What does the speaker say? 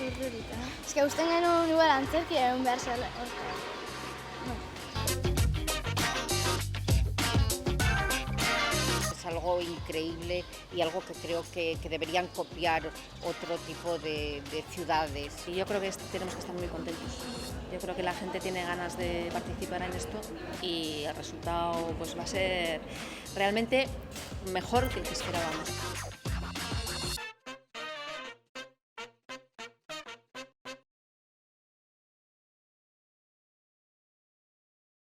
urdurita. Ez que usten genuen igual antzerki egon behar zela. Es algo increíble y algo que creo que deberían copiar otro tipo de ciudades. Y yo creo que tenemos que estar muy contentos. Yo creo que la gente tiene ganas de participar en esto y el resultado pues va a ser realmente mejor que el que esperábamos.